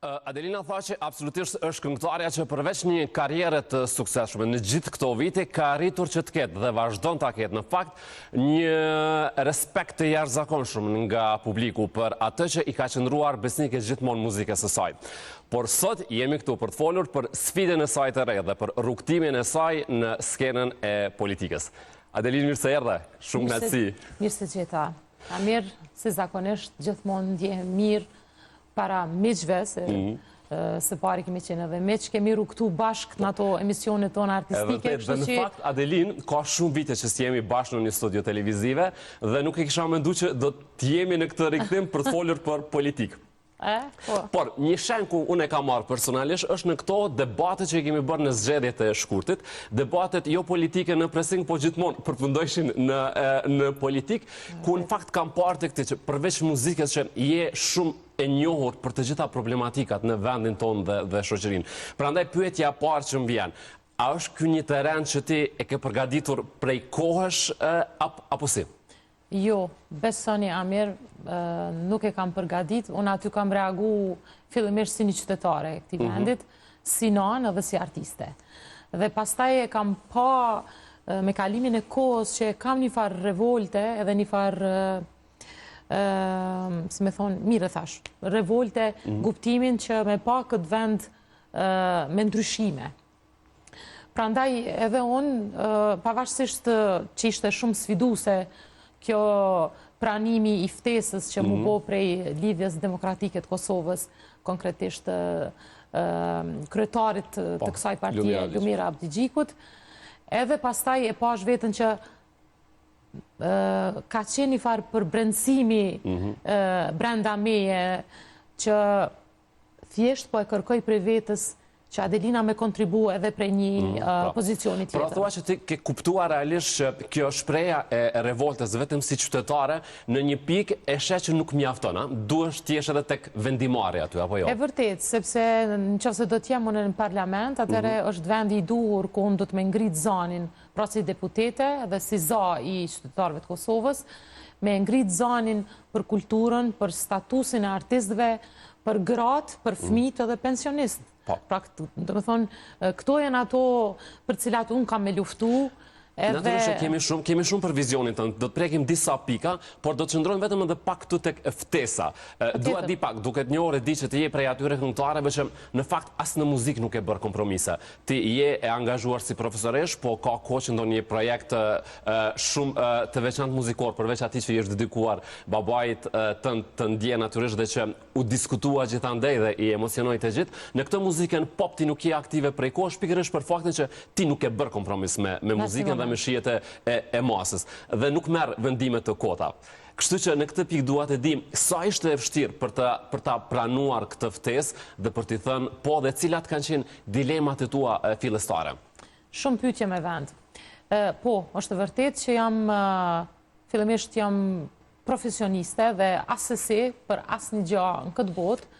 Adelina tha që absolutisht është këngëtarja që përveç një karriere të suksesshme në gjithë këto vite ka arritur që të ketë dhe vazhdon ta ketë në fakt një respekt të jashtëzakonshëm nga publiku për atë që i ka qëndruar besnike gjithmonë muzikës së saj. Por sot jemi këtu për të folur për sfidën e saj të re dhe për rrugtimin e saj në skenën e politikës. Adelina, mirë se erdhe. Shumë kënaqësi. Mirë se gjeta. Mirë, si zakonisht gjithmonë ndjehem mirë para miqve, se pari kemi qenë edhe miq, kemi rrugtu bashkë në ato emisionet tona artistike. Dhe në fakt, Adelin, ka shumë vite që s'jemi bashkë në një studio televizive dhe nuk e kisha mendu që do t'jemi në këtë rikëtim për të folur për politikë. Por, një shenjë ku unë e kam marrë personalisht është në këto debatet që i kemi bërë në zgjedhjet e shkurtit, debatet jo politike në pressing, po gjithmonë përfundojshin në politik, ku në fakt kam parë të këti që përveç muzikës që je shumë e njohur për të gjitha problematikat në vendin tonë dhe shoqërinë. Prandaj pyetja e parë që më vjen, a është ky një terren që ti e ke përgatitur prej kohësh apo si? Jo, besoni Amir, nuk e kam përgadit, unë aty kam reagu fillimisht si një qytetare e këtij vendit, si nanë dhe si artiste. Dhe pastaj e kam pa me kalimin e kohës që kam një farë revolte edhe një farë, si me thonë, mire thash, revolte, guptimin që me pa këtë vend me ndryshime. Prandaj edhe unë, pavarësisht që ishte shumë sfiduse, kjo pranimi i ftesës që mu bo prej lidhjes demokratike të Kosovës, konkretisht kryetarit të kësaj partije, Lumir Abdigjikut, edhe pastaj e pash vetën që ka qenë një farë përbrendësimi brenda meje që thjesht po e kërkoj prej vetës që Adelina me kontribu edhe prej një pozicioni tjetër. Pra thua që ti ke kuptuar realisht që kjo shpreja e revoltës vetëm si qytetare në një pikë e sheh që nuk mjafton, duhesh ti jesh edhe tek vendimarrja aty apo jo? E vërtet, sepse nëse do të jem unë në parlament, atëherë është vendi i duhur ku unë do të më ngrit zanin, pra si deputete dhe si za i qytetarëve të Kosovës, me ngrit zanin për kulturën, për statusin e artistëve, për gratë, për fëmijët dhe pensionistë. Pra, do me thonë, këto janë ato për cilat unë kam me luftu. Natyrisht kemi shumë për vizionin tënd, do të prekim disa pika, por do të qëndrojmë vetëm edhe pak këtu tek ftesa. Dua di pak, duke të njohur e di që ti je prej atyre këngëtarëve që në fakt as në muzikë nuk e bërë kompromise. Ti je e angazhuar si profesoresh, po ka kohë që ndonjë projekt shumë të veçantë muzikor, përveç atij që je dedikuar babait të ndje natyrisht dhe që u diskutua gjithandej dhe i emocionoi të gjithë. Në këtë muzikën pop ti nuk je aktive prej kohësh pikërisht për faktin që ti nuk e bër kompromis me muzikën me shijet e masës, dhe nuk merr vendime të kota. Kështu që në këtë pikë dua të di sa ishte e vështirë për ta pranuar këtë ftesë dhe për t'i thënë po dhe cilat kanë qenë dilemat e tua fillestare. Shumë pyetje me vend. Po, është vërtet që fillimisht jam profesioniste dhe asesi për asnjë gjë në këtë botë,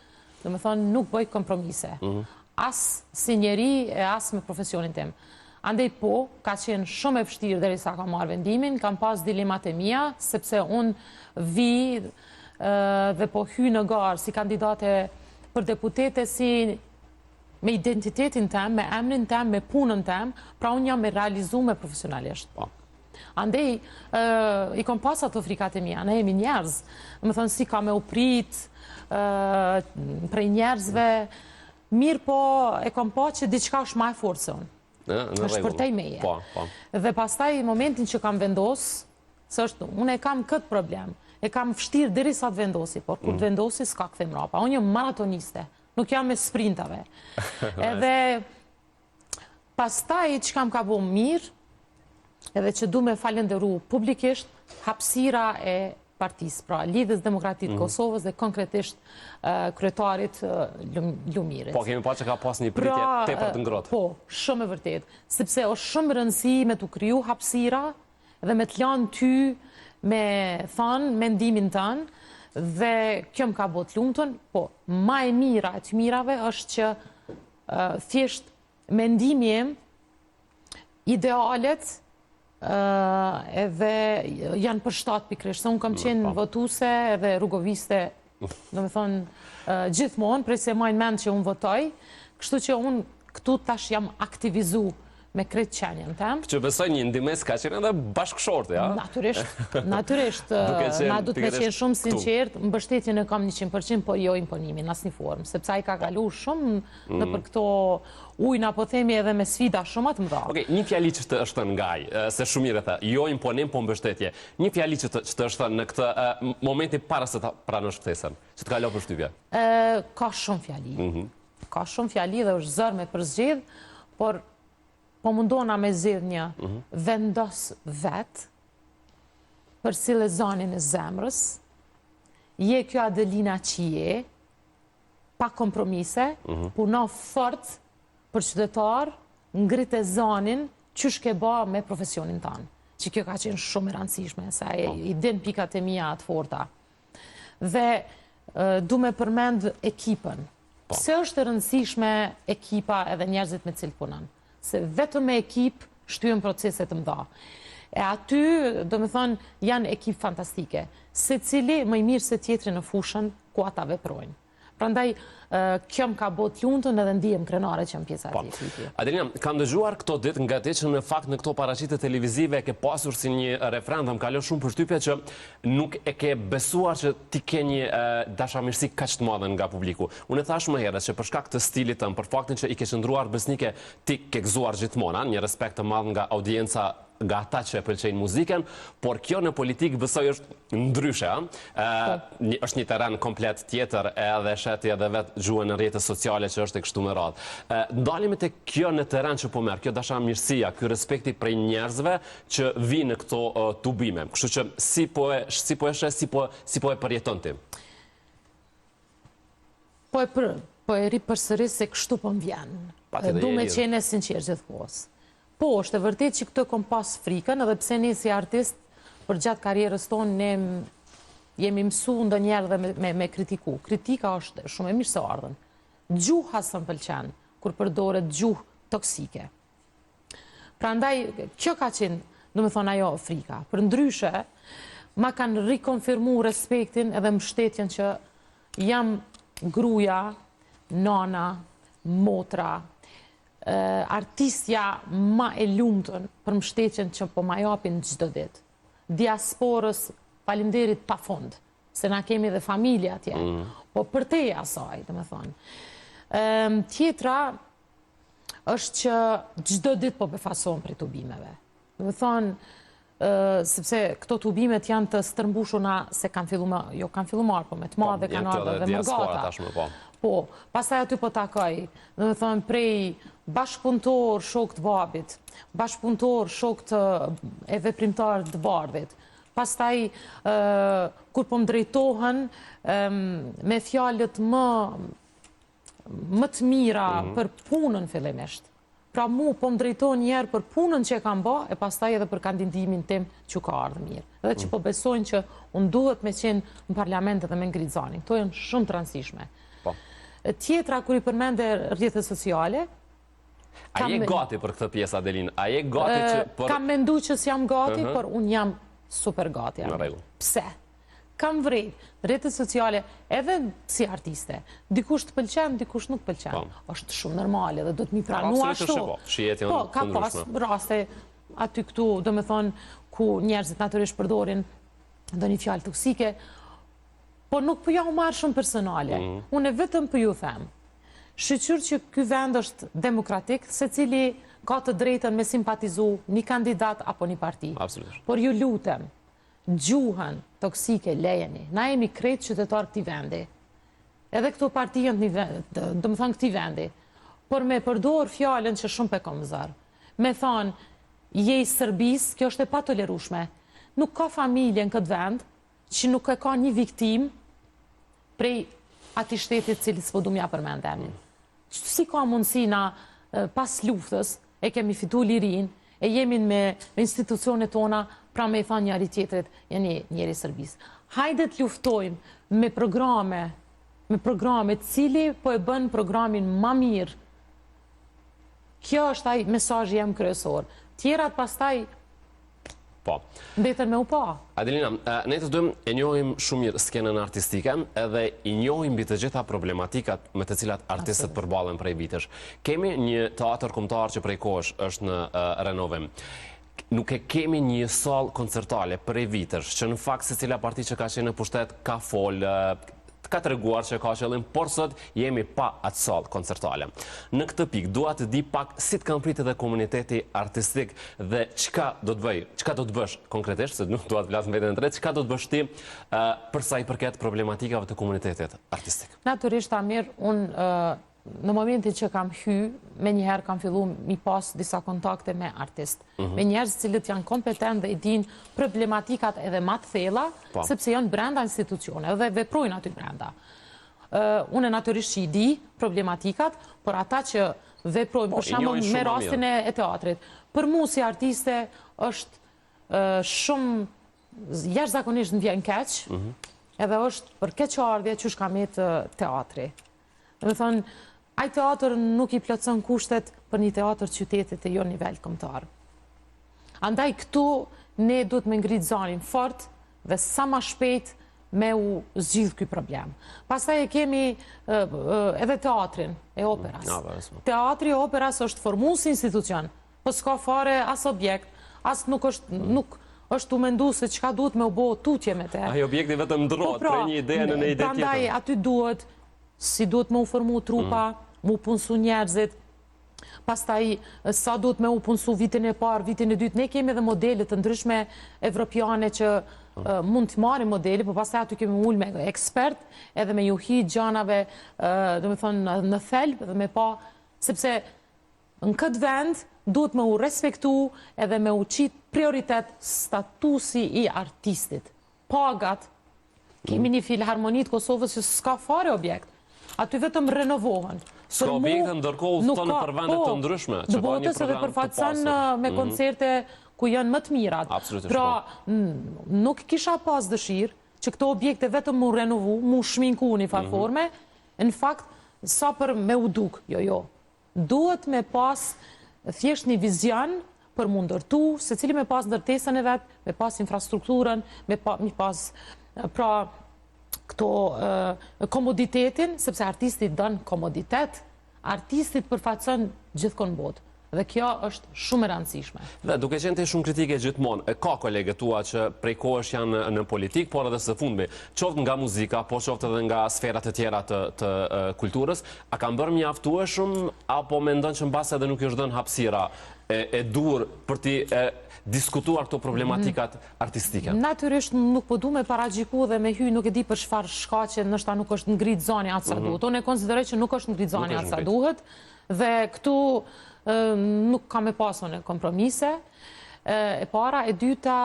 do të thonë nuk bëj kompromise. As si njeri e as me profesionin tim. Andej po, ka qenë shumë e vështirë derisa kam marrë vendimin, kam pas dilemat e mia, sepse unë vi dhe po hy në garë si kandidate për deputete, si me identitetin tem, me emrin tem, me punën tem, pra unë jam e realizuar profesionalisht. Andej, i kom pas ato frikat e mia, ne jemi njerëz, më thënë si ka me uprit prej njerëzve, mirë po e kom pa që diçka është ma e fortë se unë. është përtej meje. Dhe pastaj momentin që kam vendos, se është, unë e kam këtë problem, e kam vështirë derisa të vendosi, por kur të vendosi s'ka kthem mrapa. Unë jam maratoniste, nuk jam me sprintave. Edhe pastaj që kam ka bu mirë, edhe që du me falenderu publikisht, hapësira e partisë, pra Lidhjes Demokratike të Kosovës dhe konkretisht kryetarit Lumirit. Po, kemi pa që ka pas një pritje tepër të ngrohtë. Po, shumë e vërtet, sepse është shumë rëndësi me të kriju hapësira dhe me të lanë ty me thanë mendimin tënë, dhe kjo më ka bot lumëtën, po, ma e mira e të mirave është që thjesht mendimi im, idealet, edhe janë për shtatë pikrisht, se unë kam qenë votuse edhe rrugoviste Do me thonë, gjithmonë, prej se majnë mend që unë votoj, kështu që unë këtu tash jam aktivizu me kretë qenjen tem. Që besoj një ndimes ka qenë edhe bashkëshorte, ja? Naturisht, na du të me qenë shumë sinqert, mbështetjen e kam 100%, po jo imponimin, asnjë formë, sepse ai ka kalu shumë në për këto ujna, po themi edhe me sfida shumë atë mëdha. Okej, një fjali që të është ngaj, se shumë mirë the, jo imponim, po mbështetje. Një fjali që të është në këtë momenti para se ta pranosh ftesën, që të kalon përshtypje. Ka shumë fjali. Ka shumë fjali dhe është zër me përzgjedh, por po mundona me zidh një vendos vet për sile zonin e zemrës, je kjo Adelina që je, pa kompromise, puno fort për qytetar, ngrit e zonin që shke ba me profesionin tanë. Që kjo ka qenë shumë e rëndësishme, sa i din pikat e mija atë forta. Dhe du me përmend ekipën. Pse është e rëndësishme ekipa edhe njerëzit me cilë punën? Se vetëm me ekip shtyën proceset të mëdha. E aty, do me thonë, janë ekip fantastike. Se cili më i mirë se tjetri në fushën ku ata veprojnë. Prandaj, kjo më ka bot luntën edhe ndihem krenare që jam pjesa e ekipi. Adelina, kam dëgjuar këto ditë nga te që në fakt në këto paraqitje televizive ke pasur si një referendum, kalon shumë përshtypje që nuk e ke besuar që ti ke një dashamirësi kaq të madhe nga publiku. Unë e thash më herët që për shkak të stilit tëm, për faktin që i ke qëndruar besnike, ti ke gëzuar gjithmonë, një respekt të madh nga audienca nga ata që e pëlqejnë muzikën, por kjo në politikë besoj është ndryshe. Është një terren komplet tjetër, edhe sheti edhe vetë gjuhën në rrjetet sociale që është e kështu me radhë. Ndalemi te kjo në terren që po merr, kjo dashamirësia, ky respekti prej njerëzve që vinë në këto tubime. Kështu që si po e përjeton ti? Po e ri përsëris se kështu po më vjen. Du me qene sinqer gjithkohës. Po, është e vërtet që këtë kom pas frikën, edhe pse ne si artist, për gjatë karierës tonë, ne jemi mësu ndë njerë dhe me kritiku. Kritika është shumë e mirë se ardhen. Gjuha së më pëlqen, kur përdoret gjuhë toksike. Pra ndaj, kjo ka qenë, do me thonë ajo, frika. Për ndryshe, ma kanë rikonfirmu respektin edhe mbështetjen që jam gruja, nana, motra, artistja ma e lumëtën për mbështetjen që po ma japin çdo ditë. Diasporës, falimderit pa fund, se na kemi dhe familja atje, po për te asaj, dhe me thonë. Tjetra është që çdo ditë po befasohen për tubimeve. Dhe me thonë, sepse këto tubimet janë të stërmbushuna se kanë fillu marë, po me të madhe kanë ardhur dhe më gata. Po, pastaj aty po takoj, dhe me thonë prej bashkëpunëtor shok të babit, bashkëpunëtor shok e veprimtar të bardhit, pastaj kur po më drejtohen me fjalët më të mira për punën fillimisht. Pra mu po më drejtohen njerë për punën që e kam ba, e pastaj edhe për kandidimin tim që ka ardhë mirë. Edhe që po besojnë që unë duhet me qenë në parlament edhe me ngritë zanin. Këto janë shumë të rëndësishme. Tjetra, kur i përmende rrjetet sociale... A je gati për këtë pjesë, Adelina? A je gati që... Kam mendu që s'jam gati, por unë jam super gati. Pse? Kam vrejt rrjetet sociale edhe si artiste. Dikush të pëlqen, dikush nuk pëlqen. Është shumë normale dhe do të mi pranu ashtu. Po, ka pas raste aty këtu, do me thonë, ku njerëzit natyrisht përdorin do një fjalë toksike, po nuk për ja u marrë shumë personale. Unë e vetëm për ju them. Shqyqyr që ky vend është demokratik, se cili ka të drejtën me simpatizu një kandidat apo një parti. Por ju lutem, gjuhën toksike lejeni. Na jemi kretë qytetar këti vendi. Edhe këto partijën, do më thonë këti vendi. Por me përdor fjallën që shumë pe kom zërë. Me thonë, je i Sërbis, kjo është e pa tolerushme. Nuk ka familje në këtë vend, që nuk e ka një viktim prej ati shtetit cili s'po du mja përmend emnin. Si ka mundësi na pas luftës, e kemi fitu lirin, e jemi me institucionet tona, pra me i thonë njëri tjetrit, njëri Sërbis. Hajde të luftojmë me programe cili po e bën programin ma mirë. Kjo është aj mesazhi jem kryesor. Tjerat pastaj Po. Mbetën me u pa. Adelina, ne të dojmë e njohim shumë mirë skenën artistike edhe i njohim mbi të gjitha problematikat me të cilat artistët përballen prej vitesh. Kemi një teatr kombëtar që prej kohësh është në renovim. Nuk e kemi një sallë koncertale prej vitesh, që në fakt secila parti që ka qenë në pushtet ka ka të reguar që ka qëllim, por sot jemi pa atë sallë koncertale. Në këtë pikë, dua të di pak si të kam pritë edhe komuniteti artistik dhe çka do të bëj, çka do të bësh konkretisht, se nuk dua të flas vetëm drejt, çka do të bësh ti për sa i përket problematikave të komunitetit artistik. Natyrisht, Amir, unë në momentin që kam me njëherë kam fillu mi pas disa kontakte me artist, me njerëz cilët janë kompetent dhe i din problematikat edhe ma të thella, sepse janë brenda institucione dhe veprojnë aty brenda. Unë natyrisht që i di problematikat, por ata që veprojnë, për shembull me rastin e teatrit, për mu si artiste është shumë jashtëzakonisht në vjen keq, edhe është për keqardhje që shkamet teatri. Dhe me thonë, ai teatr nuk i plotëson kushtet për një teatr qytetit e jo nivel kombëtar. Andaj këtu ne duhet me ngritë zanin fort dhe sa ma shpejt me u zgjidh ky problem. Pastaj e kemi edhe teatrin e operas. Teatri e operas është formues institucion, po s'ka fare as objekt, as nuk është u mendu se çka duhet me u bë tutje me te. Ai objekti vetëm ndrohet prej një ide në një ide tjetër. Prandaj aty duhet si duhet me u formu trupa, mu punsu njerëzit, pastaj sa duhet me u punsu vitin e parë, vitin e dytë. Ne kemi edhe modelet të ndryshme evropiane që mund të marrim modeli, por pastaj aty kemi ullë me ekspert, edhe me juhi gjanave, do me thonë në thelb, dhe me pa, sepse në këtë vend duhet me u respektu edhe me u qit prioritet statusi i artistit. Pagat, kemi një filharmonit Kosovës që s'ka fare objekt, aty vetëm renovohen. Ska objekte ndërkohë tonë për vendet të ndryshme. Dë botës edhe përfaqëson me koncerte ku janë më të mirat. Pra, nuk kisha pas dëshirë që këto objekte vetëm mu renovu, mu shminku një farforme, në fakt, sa për me u duk, jo. Duhet me pas thjesht një vizion për mu ndërtu, se cili me pas ndërtesën e vetë, me pas infrastrukturën, me pas, pra, këto komoditetin, sepse artistit dënë komoditet, artistit përfaqëson gjithkon botë. Dhe kjo është shumë e rëndësishme. Dhe duke qenë të shumë kritike gjithmonë, ka kolegët tua që prej kohësh janë në politikë, por edhe së fundmi, qoftë nga muzika, po qoftë edhe nga sferat e tjera të kulturës, a kanë bërë mjaftueshëm, apo mendon që mbas edhe nuk është dhënë hapësira e dur për ti diskutuar këto problematikat artistike? Natyrisht nuk po du me paragjiku dhe me hy nuk e di për çfarë shkaqe ndoshta nuk është ngrit zani atë sa duhet. Unë e konsideroj që nuk është ngrit zani atë sa duhet dhe këtu nuk kam e pasur në kompromise. E para, e dyta,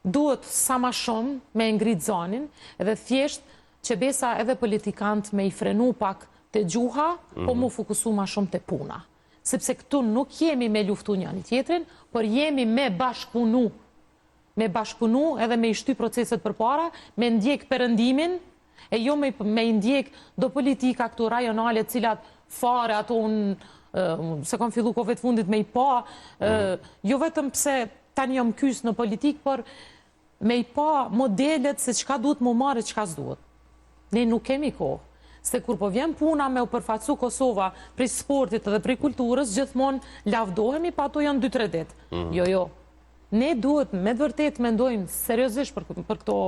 duhet sa ma shumë me ngrit zanin edhe thjesht që besa edhe politikant me i frenu pak të gjuha, po mu fokusu ma shumë të puna. Sepse këtu nuk jemi me luftu një tjetrin, por jemi me bashkëpunu. Me bashkëpunu edhe me i shty proceset për para, me ndjek përëndimin, e jo me ndjek do politika këtu rajonale cilat fare ato se kam fillu kove të fundit me i pa, jo vetëm pse tani jam kys në politik, por me i pa modelet se qka duhet më marë e qka s'duhet. Ne nuk kemi kohë. Se kur po vjen puna me u përfaqësu Kosova prej sportit dhe prej kulturës, gjithmonë lavdohemi, pa ato janë 2-3 ditë. Jo. Ne duhet me të vërtet mendojmë seriozisht për këto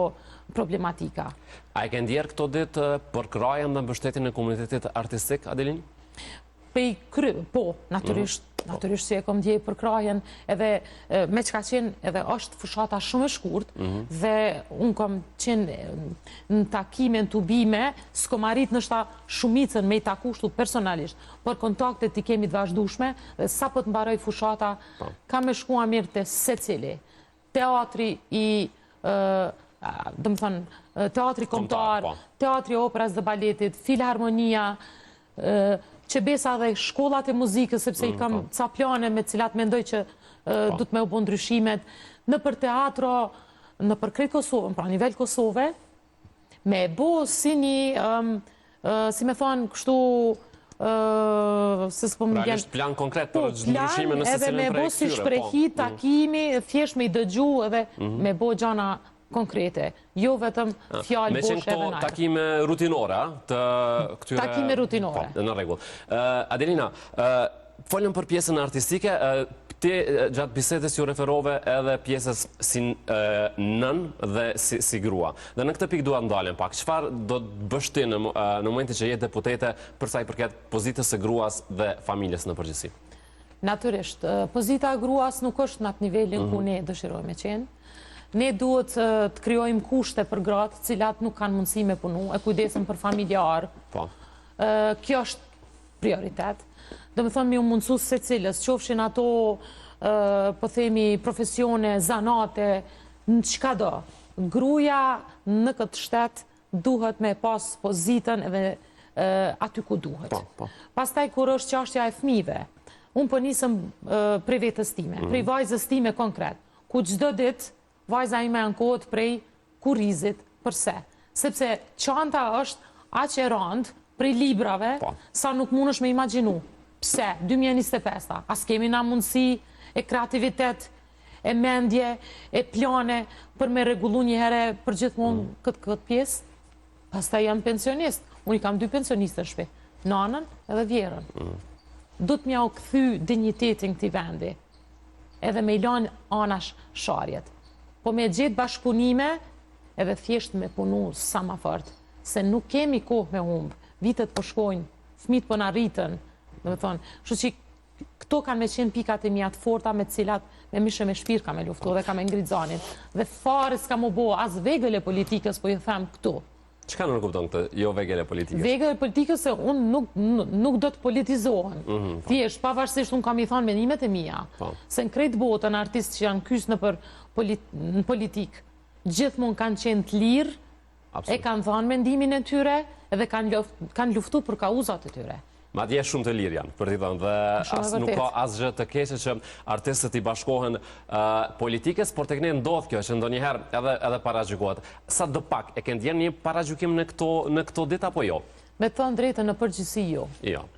problematika. A e ke ndjerë këto ditë për krajen dhe mbështetjen e komunitetit artistik, Adelin? Po, natyrisht që e kom ndjej për krajen, edhe me që ka qenë, edhe është fushata shumë e shkurt, dhe unë kom qenë në takime, në tubime, s'kom arrit nështa shumicën me i takushtu personalisht, por kontaktet i kemi të vazhdushme, dhe sa për të mbaroj fushata, ka me shkua mirë të secili. Teatri i, dhe më thënë, teatri kombëtar, teatri operas dhe baletit, filharmonia, që besa dhe shkollat e muzikës, sepse i kam ca plane me cilat mendoj që du të me u bo ndryshimet, në për teatro, në për krejt Kosovën, pra nivel Kosove, me bo si një, si me thonë, kështu se s'po më Realisht plan konkret për ndryshime në edhe secilin me prej bo si këtyre. shprehi, takimi, thjesht me i dëgju edhe me bo gjana konkrete, jo vetëm fjalë Me qenë boshe edhe këto najrë. takime rutinore, të këtyre... Takime rutinore. Po, në rregull. Adelina, folëm për pjesën artistike, ti gjatë bisedës ju referove edhe pjesës si nën dhe si grua. Dhe në këtë pikë dua ndalem pak. Çfarë do të bësh ti në momentin që je deputete për sa i përket pozitës së gruas dhe familjes në përgjithësi? Natyrisht, pozita e gruas nuk është në atë nivelin ku ne dëshirojmë qenë. Ne duhet të krijojmë kushte për gratë, cilat nuk kanë mundësi me punu, e kujdesën për familjarë. Po. Kjo është prioritet. Do me thonë mi u mundësu se cilës, qofshin ato, po themi, profesione, zanate, në qka do. Gruja në këtë shtet duhet me pas pozitën edhe aty ku duhet. Pastaj kur është çështja e fëmijëve, unë po nisëm prej vetës time, prej vajzës time konkret, ku çdo ditë vajza ime ankohet prej kurrizit. Përse? Sepse çanta është aq e rëndë prej librave, sa nuk mundesh me imagjinu. Pse? 2025, as kemi na mundësi e kreativitet, e mendje, e plane për me rregullu një herë për gjithmonë këtë pjesë? Pastaj jam pensionist. Unë i kam 2 pensionistë në shtëpi, nanën edhe vjerën. Do të mja u kthy dinjitetin këtij vendi, edhe me i lanë anash sharjet. Po me gjetë bashkëpunime, edhe thjesht me punu sa ma fort, se nuk kemi kohë me humbë, vitet po shkojnë, fëmijët po na rritën, do të thonë, kështu që këto kanë me qenë pikat e mia të forta me të cilat me mishë me shpirë ka me luftu dhe ka me ngritë zanin. Dhe fare s'ka më bo as vegël e politikës, po ju them këtu. Çka nuk kupton këtë, jo vegël e politikës? Vegël e politikës se unë nuk do të politizohen. Thjesht, pavarësisht unë kam i thonë menimet e mia, se në krejt botën artistë që janë kysë në politikë, gjithmonë kanë qenë të lirë, e kanë thënë mendimin e tyre, edhe kanë luftu për kauzat e tyre. Ma dje shumë të lirë janë, për t'i thënë, dhe nuk ka asgjë të keqe që artistët i bashkohen politikës, por tek ne ndodh kjo që ndonjëherë edhe paragjykohet. Sa do pak, e kënë djenë një paragjykim në këto ditë apo jo? Me të thënë drejtën në përgjithësi jo.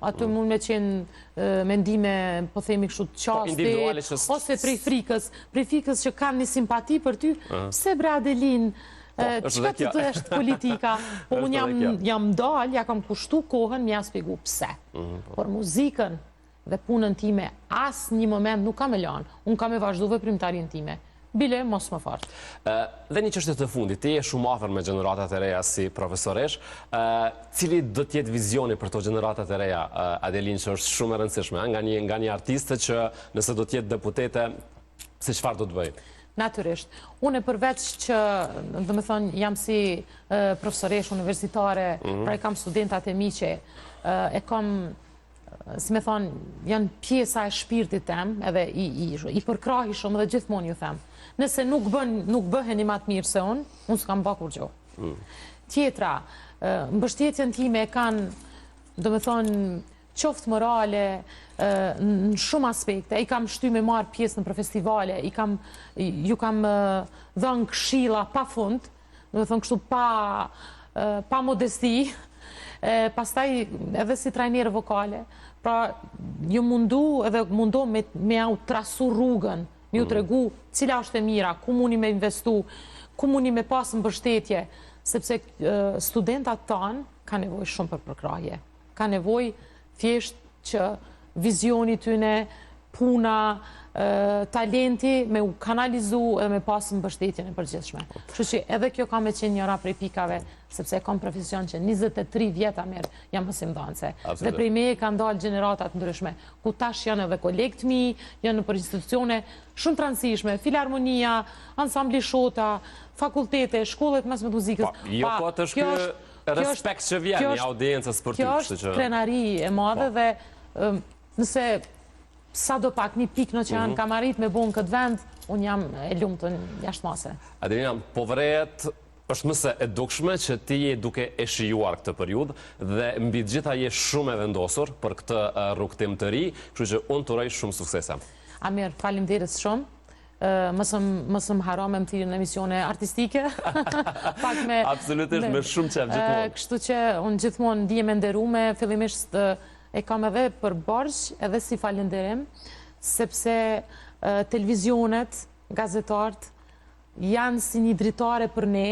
Aty mund me qenë mendime, po themi kështu të qaste, ose prej frikës që kanë një simpati për ty, pse bre Adelin, qëka të të është politika, po unë jam dalë, ja kam kushtu kohën, mi ja spjegu pse. Por muzikën dhe punën time, as një moment nuk kam e lanë, unë kam e vazhdu veprimtarin time. Bile, mos më fartë. Dhe një çështje të fundit, ti je shumë afër me gjeneratat e reja si profesoresh, cili do t'jetë vizioni për to gjeneratat e reja, Adelin, që është shumë e rëndësishme, nga një artiste që nëse do t'jetë deputete, si çfarë do të bëj? Natyrisht. Unë përveç që, dhe me thonë, jam si profesoresh universitare, pra e kam studentat e mi që e kam, si me thonë, janë pjesa e shpirtit tem, edhe i përkrahi shumë dhe gjithmonë ju them. Nëse nuk bëheni ma të mirë se unë s'kam bë kur gjo. Tjetra, mbështetjen time e kanë, dhe me thonë, qoftë morale, në shumë aspekte, i kam shty me marë pjesë në festivale, ju kam dhënë këshilla pa fund, do të thonë kështu pa modesti, pastaj edhe si trajnerë vokale, pra ju mundu edhe mundu me au trasu rrugën, me ju të regu cila është e mira, ku mundi me investu, ku mundi me pasë mbështetje, sepse studentat tanë ka nevoj shumë për përkrahje, ka nevoj thjesht që vizioni tyne, puna, talenti me u kanalizu edhe me pasë mbështetjen e përgjithshme. Kështu që edhe kjo ka me qenë njëra prej pikave, sepse kam profesion që 23 vjeta mirë jam mësimdhënëse. Dhe prej me e kanë dalë gjeneratat ndryshme, ku tash janë edhe kolegët mi, janë në për institucione shumë të rëndësishme, filharmonia, ansambli shota, fakultete, shkollet mes me muzikës. Jo, po të shkë respekt që vjen një audiencës për ty. Kjo është krenari e madhe dhe nëse sa do pak një pikë në që janë kam arrit me bon këtë vend, unë jam e lumë të jashtëmase. Adelina, po vërejet është mëse e dukshme që ti je duke e shijuar këtë periudhë dhe mbi gjitha je shumë e vendosur për këtë rrugtim të ri, kështu që unë të uroj shumë suksese. Amir, faleminderit shumë. Mësëm haro me më thirë në emisione artistike. Absolutisht, me shumë qef gjithmonë. Kështu që unë gjithmonë ndihem e nderuar, fillimisht e kam edhe për borxh, edhe si falënderim, sepse televizionet, gazetarët janë si një dritare për ne,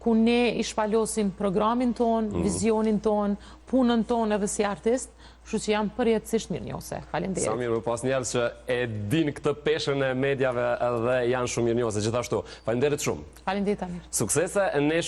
ku ne i shpalosim programin ton, vizionin ton, punën ton edhe si artist, kështu që jam përjetësisht mirënjohëse. Faleminderit. Sa mirë, pas njerëz që e din këtë peshën e medjave dhe janë shumë mirënjohëse gjithashtu. Faleminderit shumë. Faleminderit Amir. Suksese, ne